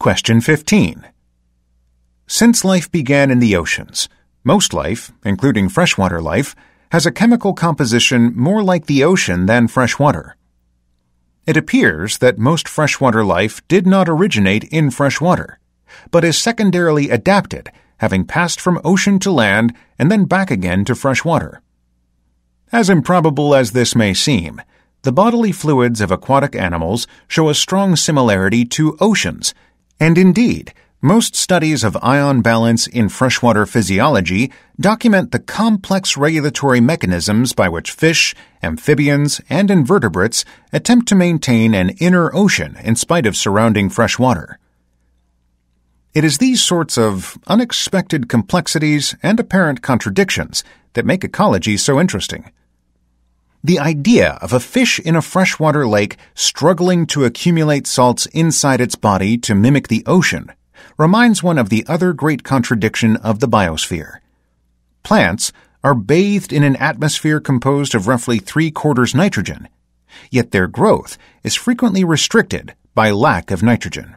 Question 15. Since life began in the oceans, most life, including freshwater life, has a chemical composition more like the ocean than freshwater. It appears that most freshwater life did not originate in freshwater, but is secondarily adapted, having passed from ocean to land and then back again to freshwater. As improbable as this may seem, the bodily fluids of aquatic animals show a strong similarity to oceans, and indeed, most studies of ion balance in freshwater physiology document the complex regulatory mechanisms by which fish, amphibians, and invertebrates attempt to maintain an inner ocean in spite of surrounding fresh water. It is these sorts of unexpected complexities and apparent contradictions that make ecology so interesting. The idea of a fish in a freshwater lake struggling to accumulate salts inside its body to mimic the ocean reminds one of the other great contradiction of the biosphere. Plants are bathed in an atmosphere composed of roughly 3/4 nitrogen, yet their growth is frequently restricted by lack of nitrogen.